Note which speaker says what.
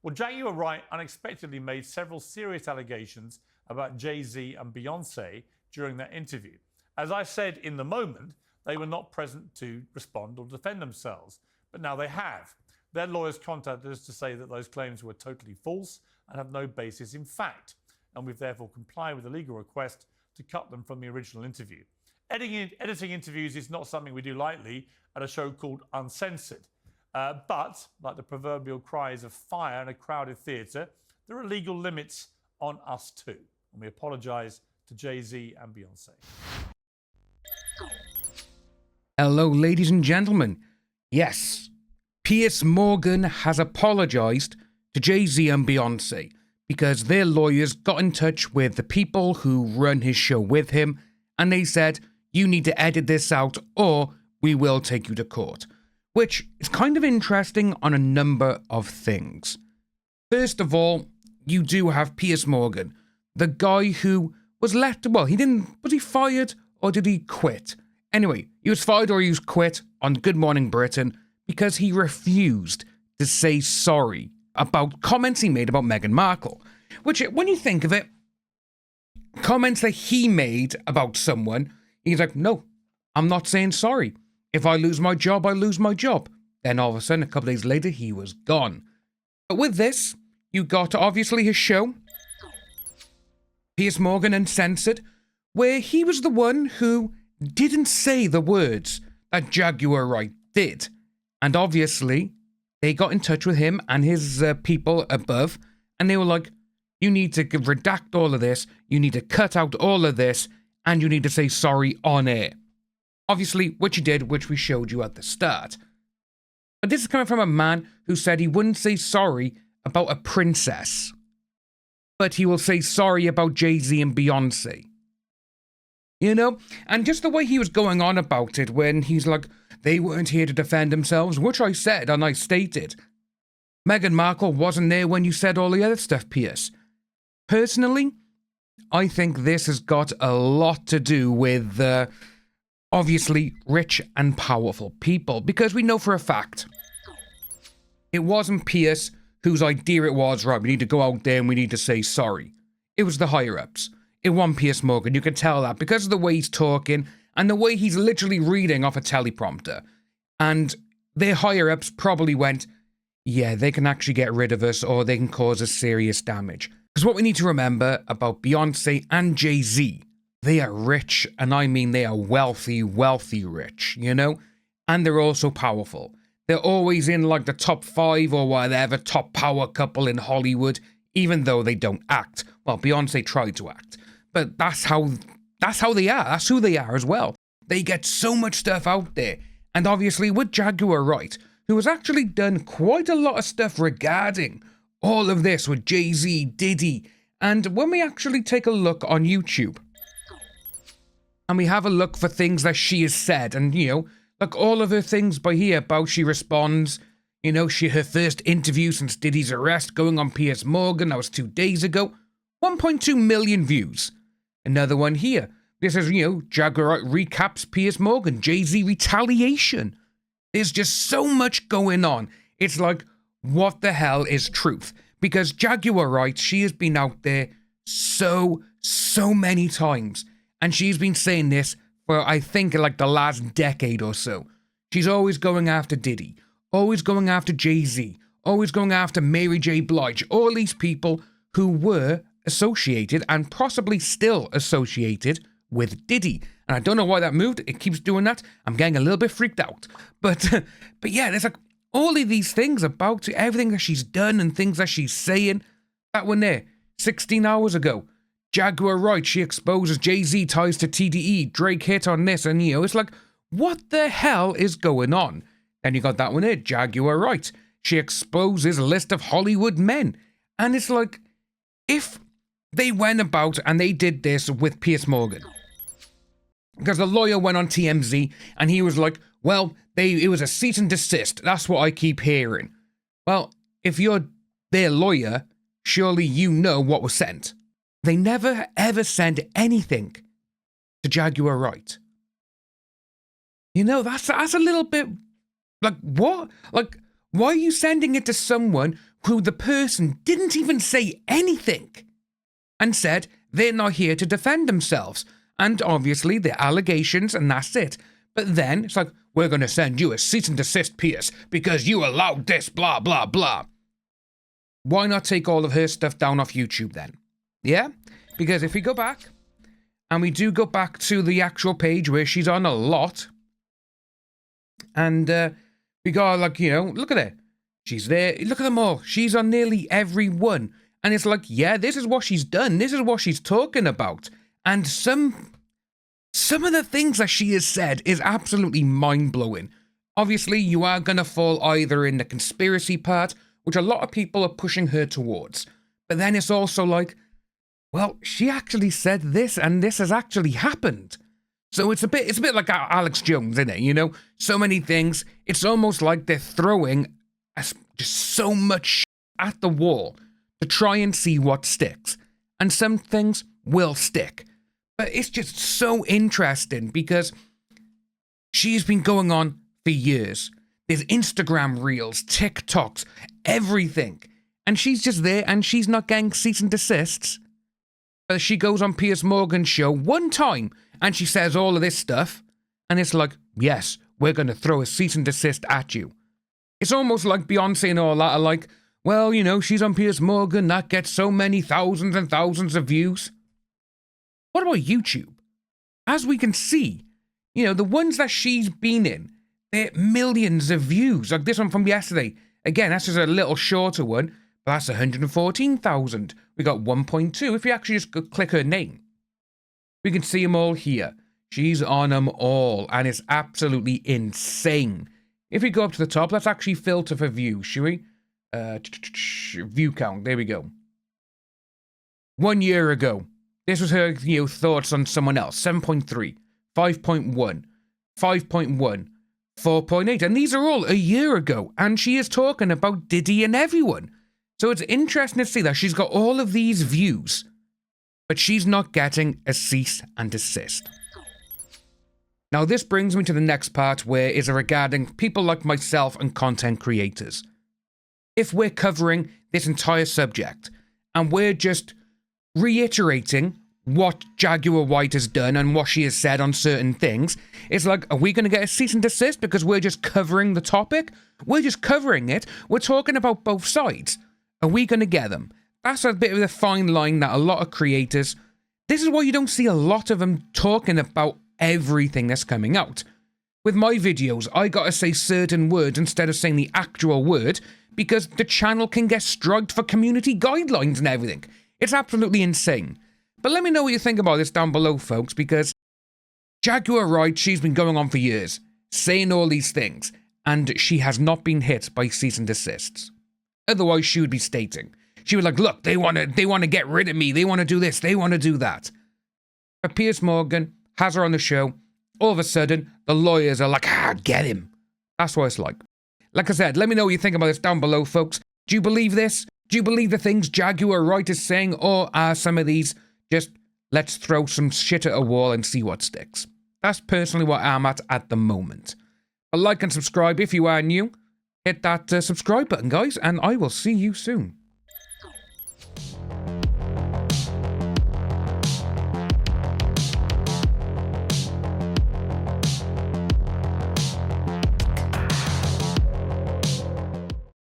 Speaker 1: Well, Jaguar Wright unexpectedly made several serious allegations about Jay-Z and Beyonce during that interview. As I said in the moment, they were not present to respond or defend themselves, but now they have. Their lawyers contacted us to say that those claims were totally false and have no basis in fact, and we've therefore complied with the legal request to cut them from the original interview. Editing interviews is not something we do lightly at a show called Uncensored. But, like the proverbial cries of fire in a crowded theatre, there are legal limits on us too. And we apologise to Jay-Z and Beyonce.
Speaker 2: Hello, ladies and gentlemen. Yes, Piers Morgan has apologised to Jay-Z and Beyonce because their lawyers got in touch with the people who run his show with him and they said, you need to edit this out or we will take you to court. Which is kind of interesting on a number of things. First of all, you do have Piers Morgan, the guy who was was he fired or did he quit? Anyway, he was fired or he was quit on Good Morning Britain because he refused to say sorry about comments he made about Meghan Markle. Which, when you think of it, comments that he made about someone, he's like, no, I'm not saying sorry. If I lose my job, I lose my job. Then all of a sudden, a couple days later, he was gone. But with this, you got obviously his show, Piers Morgan Uncensored, where he was the one who didn't say the words that Jaguar Wright did. And obviously, they got in touch with him and his people above, and they were like, you need to redact all of this, you need to cut out all of this, and you need to say sorry on air. Obviously, which he did, which we showed you at the start. But this is coming from a man who said he wouldn't say sorry about a princess. But he will say sorry about Jay-Z and Beyonce. You know? And just the way he was going on about it when he's like, they weren't here to defend themselves, which I said and I stated. Meghan Markle wasn't there when you said all the other stuff, Piers. Personally, I think this has got a lot to do with obviously rich and powerful people, because we know for a fact it wasn't Piers whose idea it was, right, we need to go out there and we need to say sorry. It was the higher-ups. It wasn't Piers Morgan. You can tell that because of the way he's talking and the way he's literally reading off a teleprompter. And their higher-ups probably went, yeah, they can actually get rid of us or they can cause us serious damage. Because what we need to remember about Beyonce and Jay-Z, they are rich, and I mean they are wealthy, wealthy rich, you know? And they're also powerful. They're always in like the top 5 or whatever, top power couple in Hollywood, even though they don't act. Well, Beyonce tried to act. But that's how they are. That's who they are as well. They get so much stuff out there. And obviously with Jaguar Wright, who has actually done quite a lot of stuff regarding all of this with Jay-Z, Diddy. And when we actually take a look on YouTube, and we have a look for things that she has said, and, you know, like all of her things by here about she responds, you know, her first interview since Diddy's arrest going on Piers Morgan, that was 2 days ago, 1.2 million views. Another one here. This is, you know, Jaguar recaps Piers Morgan, Jay-Z retaliation. There's just so much going on. It's like, what the hell is truth? Because Jaguar Wright, she has been out there so many times. And she's been saying this for, I think, like the last decade or so. She's always going after Diddy, always going after Jay-Z, always going after Mary J. Blige, all these people who were associated and possibly still associated with Diddy. And I don't know why that moved. It keeps doing that. I'm getting a little bit freaked out. But yeah, there's like all of these things about everything that she's done and things that she's saying. That one there, 16 hours ago. Jaguar Wright, she exposes Jay-Z ties to TDE, Drake hit on this, and you know, it's like, what the hell is going on? Then you got that one here, Jaguar Wright. She exposes a list of Hollywood men. And it's like, if they went about and they did this with Piers Morgan, because the lawyer went on TMZ and he was like, well, it was a cease and desist. That's what I keep hearing. Well, if you're their lawyer, surely you know what was sent. They never, ever send anything to Jaguar Wright. You know, that's a little bit, like, what? Like, why are you sending it to someone who the person didn't even say anything and said they're not here to defend themselves. And obviously, the allegations, and that's it. But then it's like, we're going to send you a cease and desist, Pierce, because you allowed this, blah, blah, blah. Why not take all of her stuff down off YouTube then? Yeah? Because if we go back, and we do go back to the actual page where she's on a lot, and we got, like, you know, look at her. She's there. Look at them all. She's on nearly every one. And it's like, yeah, this is what she's done. This is what she's talking about. And some of the things that she has said is absolutely mind-blowing. Obviously, you are going to fall either in the conspiracy part, which a lot of people are pushing her towards. But then it's also like, well, she actually said this, and this has actually happened. So it's a bit like Alex Jones, isn't it? You know, so many things. It's almost like they're throwing just so much at the wall to try and see what sticks. And some things will stick. But it's just so interesting because she's been going on for years. There's Instagram reels, TikToks, everything. And she's just there and she's not getting cease and desists. But she goes on Piers Morgan's show one time and she says all of this stuff. And it's like, yes, we're going to throw a cease and desist at you. It's almost like Beyonce and all that are like, well, you know, she's on Piers Morgan, that gets so many thousands and thousands of views. What about YouTube? As we can see, you know, the ones that she's been in, they're millions of views. Like this one from yesterday. Again, that's just a little shorter one, but that's 114,000. We got 1.2. If you actually just click her name, we can see them all here. She's on them all, and it's absolutely insane. If we go up to the top, let's actually filter for views, shall we? View count. There we go. 1 year ago. This was her, you know, thoughts on someone else. 7.3, 5.1, 5.1, 4.8. And these are all a year ago. And she is talking about Diddy and everyone. So it's interesting to see that she's got all of these views, but she's not getting a cease and desist. Now, this brings me to the next part, where is regarding people like myself and content creators. If we're covering this entire subject, and we're just reiterating what Jaguar White has done and what she has said on certain things, it's like, are we going to get a cease and desist because we're just covering the topic? We're just covering it. We're talking about both sides. Are we going to get them? That's a bit of a fine line that a lot of creators, this is why you don't see a lot of them talking about everything that's coming out. With my videos, I got to say certain words instead of saying the actual word because the channel can get striked for community guidelines and everything. It's absolutely insane. But let me know what you think about this down below, folks, because Jaguar Wright, she's been going on for years, saying all these things, and she has not been hit by cease and desists. Otherwise, she would be stating. She was like, look, they want to get rid of me. They want to do this. They want to do that. But Piers Morgan has her on the show. All of a sudden, the lawyers are like, get him. That's what it's like. Like I said, let me know what you think about this down below, folks. Do you believe this? Do you believe the things Jaguar Wright is saying, or are some of these just, let's throw some shit at a wall and see what sticks? That's personally what I'm at the moment. But like and subscribe if you are new. Hit that subscribe button, guys, and I will see you soon.